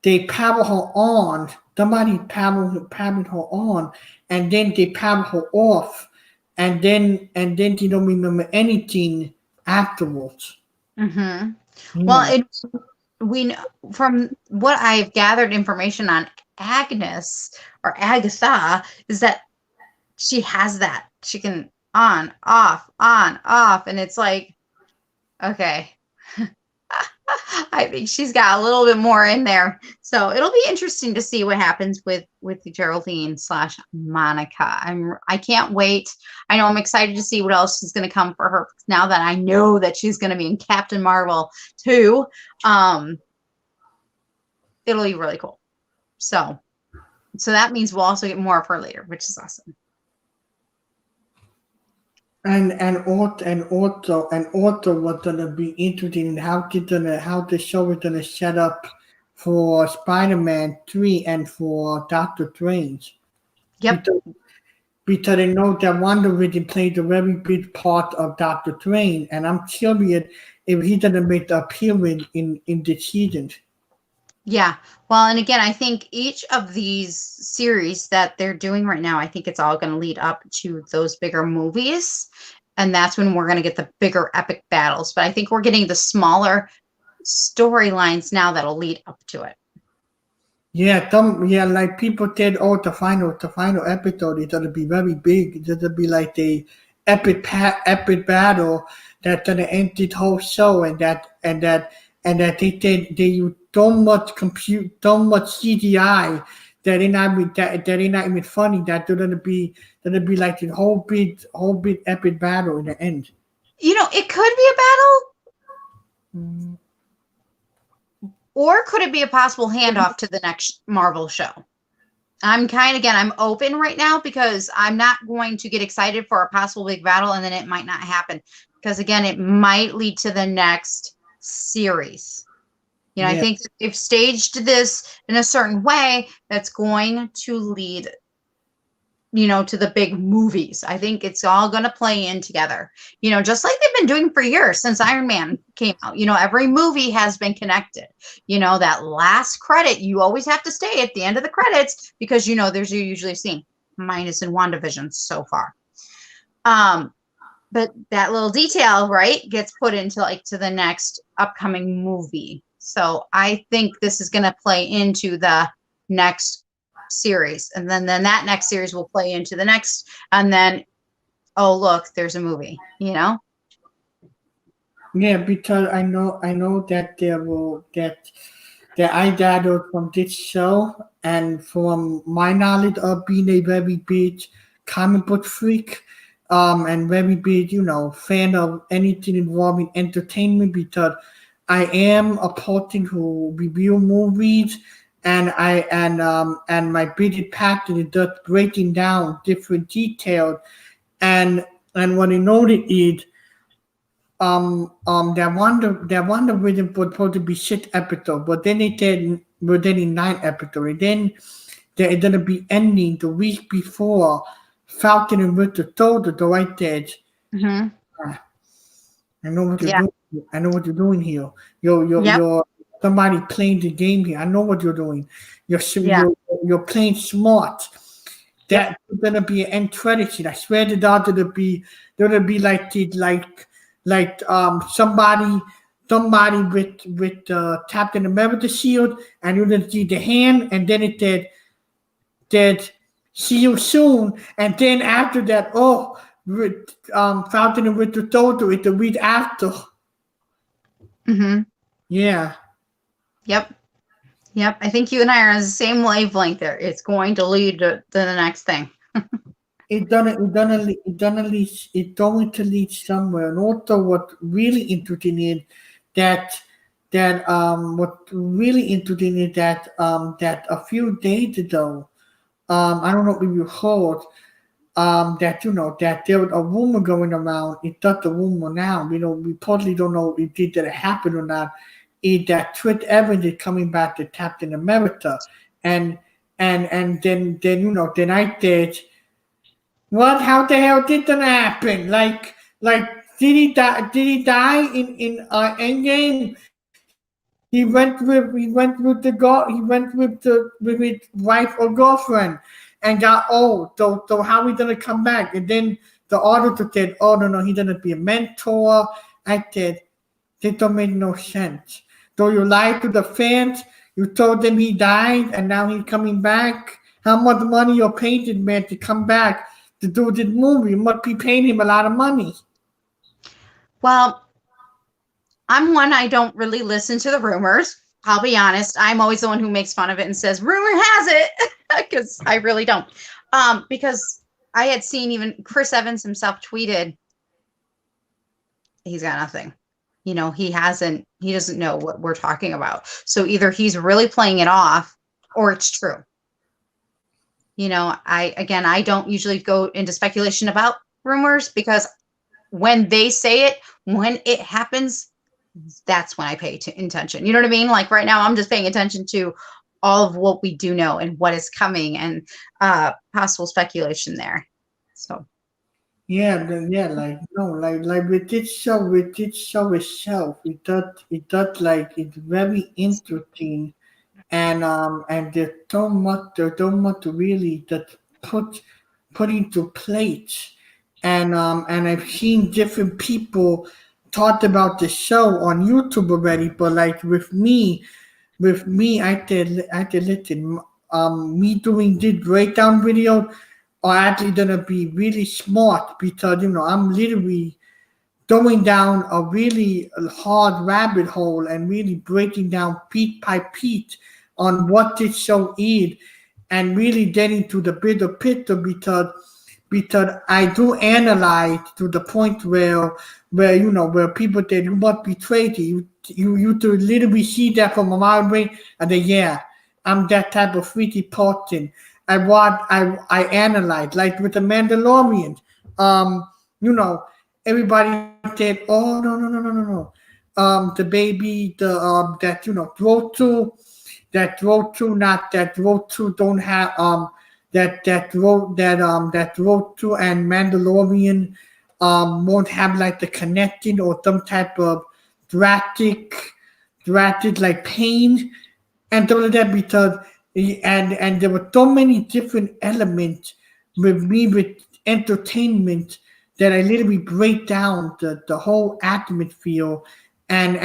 they power her on. Somebody powered her on, and then they power her off, and then they don't remember anything afterwards." Mm-hmm. Yeah. Well, we know from what I've gathered information on Agnes or Agatha is that she has that. She can on, off, and it's like, okay. I think she's got a little bit more in there. So it'll be interesting to see what happens with Geraldine slash Monica. I can't wait. I know I'm excited to see what else is going to come for her now that I know that she's going to be in Captain Marvel too. It'll be really cool. So that means we'll also get more of her later, which is awesome. And also what's gonna be interesting in how the show is gonna set up for Spider-Man 3 and for Doctor Strange. Yep. Because because I know that Wanda Vision played a very big part of Doctor Strange, and I'm curious if he's gonna make the appearance in this season. Yeah. Well, and again, I think each of these series that they're doing right now, I think it's all going to lead up to those bigger movies. And that's when we're going to get the bigger epic battles. But I think we're getting the smaller storylines now that'll lead up to it. Yeah, like people said, oh, the final episode is gonna be very big. It's gonna be like the epic battle that's gonna end this whole show, and that they use so much so much CGI that it not even funny. That they're gonna be like the whole big epic battle in the end. It could be a battle, Mm. or could it be a possible handoff to the next Marvel show? I'm kind of, again, I'm open right now because I'm not going to get excited for a possible big battle and then it might not happen. Because again, it might lead to the next series. I Yeah. think that they've staged this in a certain way that's going to lead, to the big movies. I think it's all going to play in together, just like they've been doing for years since Iron Man came out. Every movie has been connected. That last credit, you always have to stay at the end of the credits because, there's usually a scene, minus in WandaVision so far. But that little detail, right, gets put into to the next upcoming movie. So I think this is going to play into the next series, and then that next series will play into the next, and then, oh look, there's a movie. Yeah, because I know that there will that I gathered from this show and from my knowledge of being a very big comic book freak, and very big, fan of anything involving entertainment, because I am a person who review movies, and my biggest passion is just breaking down different details, and what I noted is that Wonder Vision was supposed to be 6 episodes, but then they said we're getting 9 episodes. And then there is gonna be ending the week before Falcon and Winter Soldier. So I said, Mm-hmm. "Ah, I know what you're Yeah. doing. I know what you're doing here. Yep. You're somebody playing the game here. I know what you're doing. You're s- Yeah. you're you're playing smart. Yep. That's gonna be an end credit scene. I swear to God, there'll be like somebody with Captain America shield, and you're gonna see the hand, and then it said see you soon, and then after that, oh, with Falcon and Winter Soldier, it's the week after. Mm-hmm. Yeah. Yep. Yep. I think you and I are on the same wavelength there. It's going to lead to the next thing. It's going to lead somewhere. And also, what really interesting is that what really interesting is that a few days ago, I don't know if you heard, that that there was a rumor going around. It's not a rumor now. We totally don't know if it did happen or not. Is that Chris Evans is coming back to Captain America, and then I said, what? How the hell did that happen? Like, did he die? Did he die in Endgame? He went with the god. He went with his wife or girlfriend, and got old. So how he gonna come back? And then the auditor said, "Oh no, he's gonna be a mentor." I said, "This don't make no sense." So you lied to the fans. You told them he died, and now he's coming back. How much money you're paying this man to come back to do this movie? You must be paying him a lot of money. Well, I'm one, I don't really listen to the rumors. I'll be honest. I'm always the one who makes fun of it and says, rumor has it, because I really don't. Because I had seen even Chris Evans himself tweeted, he's got nothing. He doesn't know what we're talking about. So either he's really playing it off or it's true. I don't usually go into speculation about rumors because when they say it, when it happens, that's when I pay attention. You know what I mean? Like right now, I'm just paying attention to all of what we do know and what is coming and possible speculation there. So Yeah, like no, like with this show itself, like it's very interesting, and there's so much to really that put into place, and I've seen different people talk about the show on YouTube already, but like with me, I did listen. Me doing this breakdown video are actually gonna be really smart, because I'm literally going down a really hard rabbit hole and really breaking down piece by piece on what this show is, and really getting to the bigger picture, because I do analyze to the point where people say you must be crazy. You to literally see that from a mile away, and then yeah, I'm that type of freaky person. I analyzed, like with the Mandalorian. Um, you know, everybody said, "Oh no, no, no, no, no, no, no." The baby, the that drove to not that drove to don't have that drove to and Mandalorian won't have like the connecting or some type of drastic like pain and all of that because and there were so many different elements with me with entertainment that I literally break down the whole atmosphere and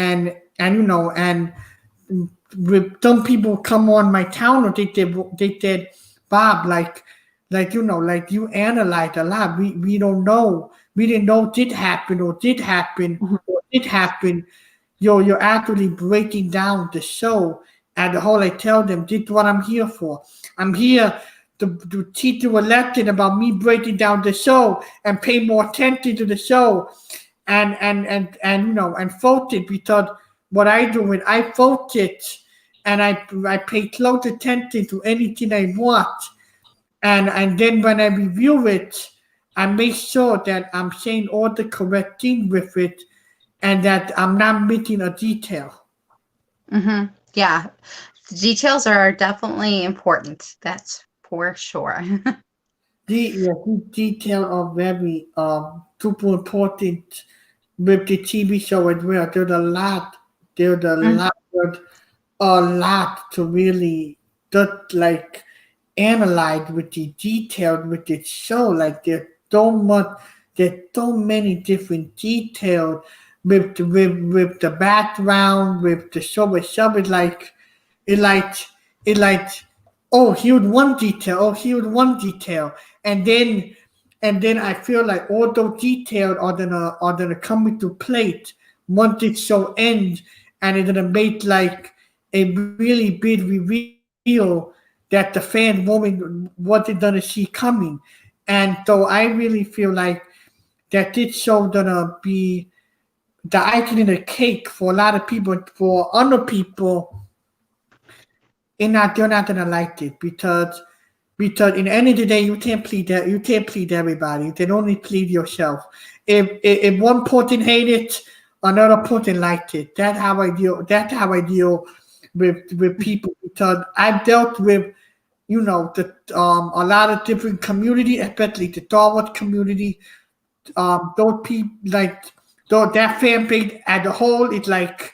and with some people come on my town or they said Bob like you analyze a lot we don't know we didn't know did happen Mhm. or did happen you're actually breaking down the show and the whole I tell them this is what I'm here for. I'm here to teach you a lesson about me breaking down the show and pay more attention to the show and and focus because what I do when I focus and I pay close attention to anything I watch and then when I review it I make sure that I'm saying all the correct things with it and that I'm not missing a detail. Yeah, the details are definitely important. That's for sure. The detail are very super important with the TV show as well. There's a lot to really just like analyze with the detail with the show. Like there's so many different details with the background, with the show itself. It like it like oh here's one detail, oh here's one detail, and then I feel like all those details are gonna come into plate once the show ends, and it's gonna make like a really big reveal that the fan wasn't gonna see coming, and so I really feel like that this show gonna be the icing in the cake for a lot of people. For other people, they're not gonna like it because in the end of the day you can't please everybody. You can only please yourself. If one person hate it, another person liked it. That's how I deal with people because I've dealt with the a lot of different community, especially the Star Wars community. Those people like that fan page as a whole is like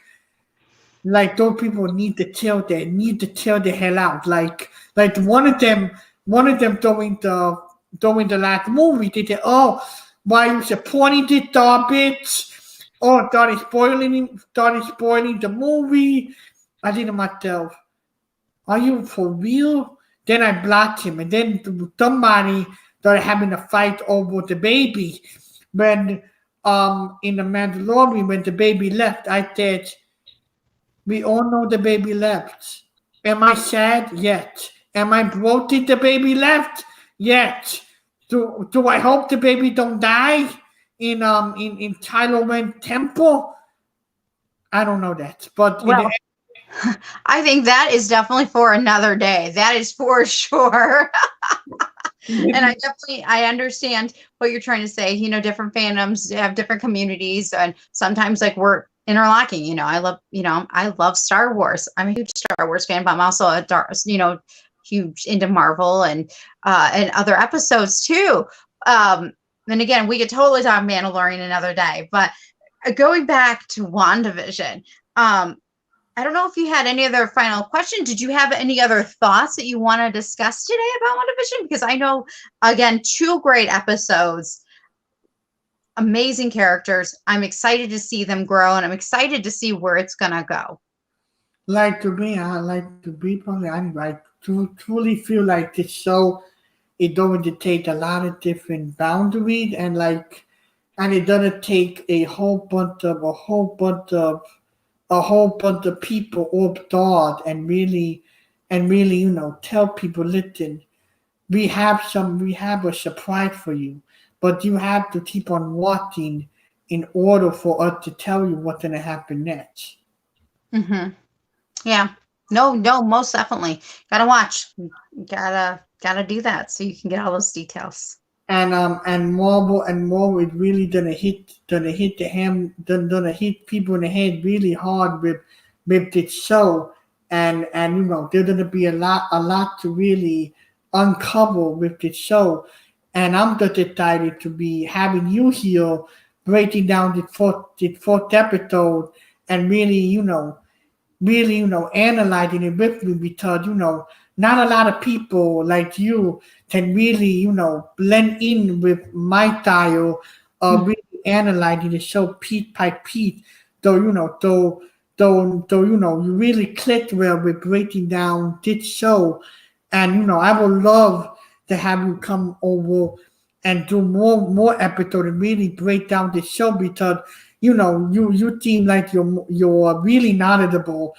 those people need to tell the hell out. Like one of them during the last movie they said, "Oh, why you supporting this garbage? Oh, thought he's spoiling the movie." I think to myself, "Are you for real?" Then I blocked him, and then somebody started having a fight over the baby. When in the Mandalorian, when the baby left, I said, we all know the baby left. Am I sad? Yet. Am I broken the baby left? Yet. Do I hope the baby don't die in Kylo Ren temple? I don't know that. But in the Well, I think that is definitely for another day. That is for sure. And end, I understand what you're trying to say. Different fandoms have different communities, and sometimes like we're interlocking. I love Star Wars. I'm a huge Star Wars fan, but I'm also huge into Marvel and other episodes too. And again, we could totally talk Mandalorian another day, but going back to WandaVision, I don't know if you had any other final question. Did you have any other thoughts that you want to discuss today about WandaVision? Because I know, again, 2 great episodes, amazing characters. I'm excited to see them grow, and I'm excited to see where it's going to go. like to me, I like to be probably. I like to truly feel like this show is going to take a lot of different boundaries and it's gonna take a whole bunch of people up north and really tell people, listen, we have a surprise for you, but you have to keep on watching in order for us to tell you what's gonna happen next. Hmm. Yeah. No, no, most definitely. Gotta watch. Gotta do that so you can get all those details. And Marvel is really gonna hit the ham gonna hit people in the head really hard with this show, and there's gonna be a lot to really uncover with this show, and I'm just excited to be having you here breaking down the fourth episode, and really analyzing it with me, because not a lot of people like you can really blend in with my style of really analyzing the show piece by piece. Though you really clicked well with breaking down this show, and I would love to have you come over and do more episodes and really break down the show, because you seem like you're really knowledgeable,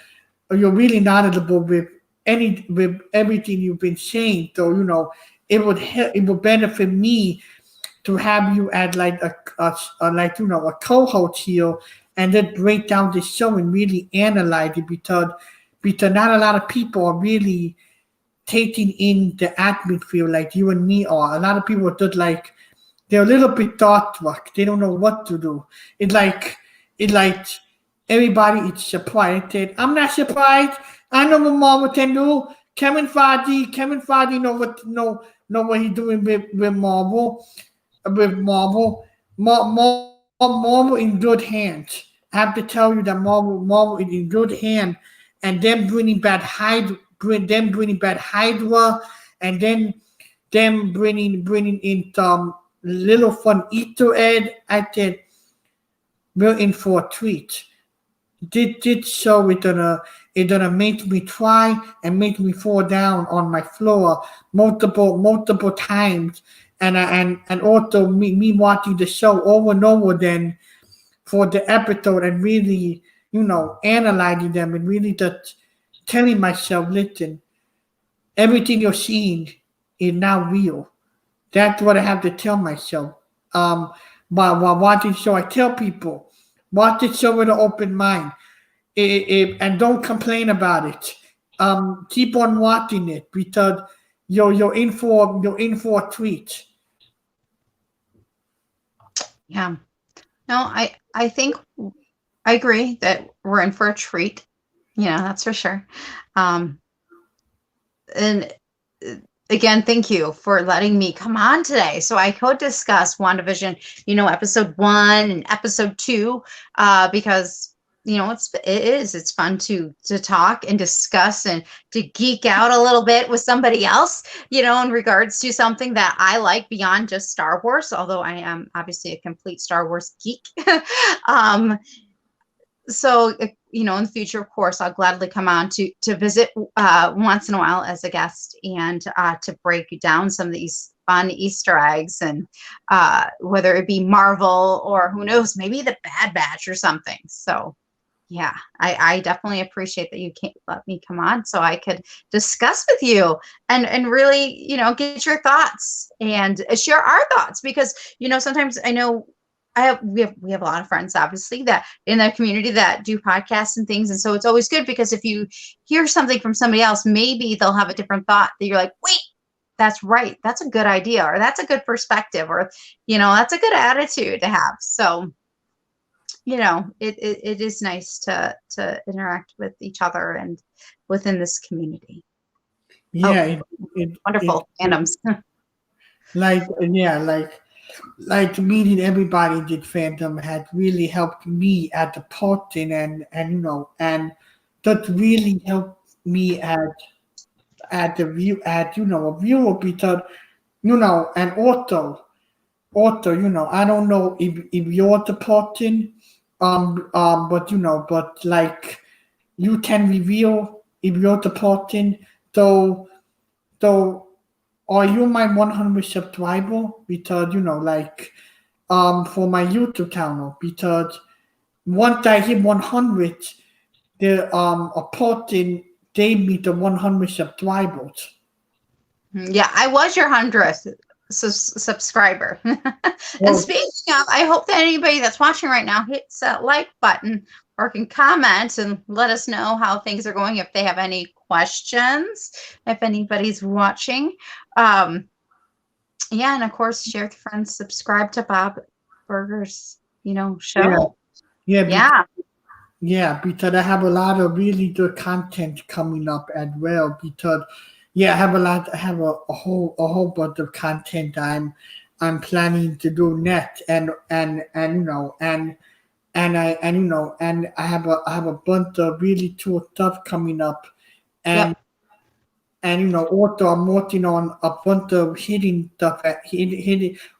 or you're really knowledgeable with everything you've been saying. So it would benefit me to have you as like a co-host here, and then break down the show and really analyze it, because not a lot of people are really taking in the atmosphere like you and me are. A lot of people are just like, they're a little bit thought-struck. They don't know what to do. It like everybody is surprised. I'm not surprised. I know what Marvel can do. Kevin Feige know what he's doing with Marvel, Marvel in good hands. I have to tell you that Marvel is in good hands, and them bringing back Hydra, and then them bringing in some little fun Easter egg. I said we're in for a treat. Did show it gonna make me try and make me fall down on my floor multiple times, and also me watching the show over and over then for the episode, and really analyzing them, and really just telling myself, listen, everything you're seeing is now real. That's what I have to tell myself. Um, while watching the show, I tell people, watch the show with an open mind, and don't complain about it. Keep on watching it, because you're in for a treat. Yeah. No, I think I agree that we're in for a treat. That's for sure. Um, and again, thank you for letting me come on today so I could discuss WandaVision, episode 1 and episode 2, because it's fun to talk and discuss and to geek out a little bit with somebody else, in regards to something that I like beyond just Star Wars, although I am obviously a complete Star Wars geek. um, so in the future, of course, I'll gladly come on to visit once in a while as a guest, and to break down some of these fun Easter eggs, and whether it be Marvel or who knows, maybe the Bad Batch or something. So yeah, I definitely appreciate that you can't let me come on so I could discuss with you, and really, get your thoughts and share our thoughts, because sometimes I know we have a lot of friends, obviously, that in the community that do podcasts and things, and so it's always good, because if you hear something from somebody else, maybe they'll have a different thought that you're like, wait, that's right, that's a good idea, or that's a good perspective, or that's a good attitude to have. So it is nice to interact with each other and within this community. Yeah, Oh, wonderful fandoms. like yeah, like meeting everybody in this fandom had really helped me at the posting, and that really helped me at the view at a viewer, because and also I don't know if you're the posting, but like, you can reveal if you're the posting. So so are you my 100 subscriber? Because like, for my YouTube channel, because once I hit 100, the posting gave me the 100 subscribers. Yeah, I was your 100th subscriber. And Well, speaking of, I hope that anybody that's watching right now hits that like button or can comment and let us know how things are going, if they have any questions, if anybody's watching. Yeah, and of course, share with friends, subscribe to Bob Burger's, Yeah, show. yeah, Yeah. because I have a lot of really good content coming up as well. Because yeah, I have a whole bunch of content I'm planning to do next, and I have a bunch of really cool stuff coming up, and Yep. also I'm working on a bunch of hidden stuff,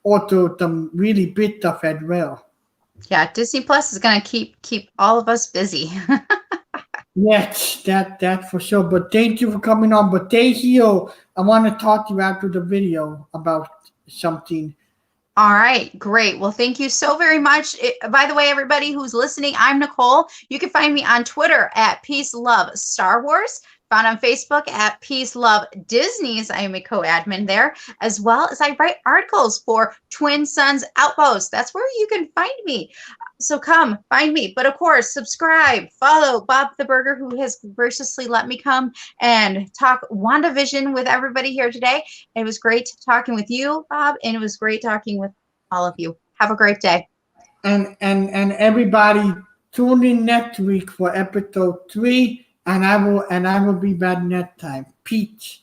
also some really big stuff as well. Yeah, Disney Plus is gonna keep all of us busy. Yes, that for sure. But thank you for coming on. But stay here. I want to talk to you after the video about something. All right, great. Well, thank you so very much. By the way, everybody who's listening, I'm Nicole. You can find me on Twitter at Peace Love Star Wars, found on Facebook at Peace Love Disney's. I am a co-admin there, as well as I write articles for Twin Sons Outpost. That's where you can find me. So come find me. But of course, subscribe, follow Bob the Burger, who has graciously let me come and talk WandaVision with everybody here today. It was great talking with you, Bob, and it was great talking with all of you. Have a great day. And everybody tune in next week for episode 3, and I will be back next time. Peace.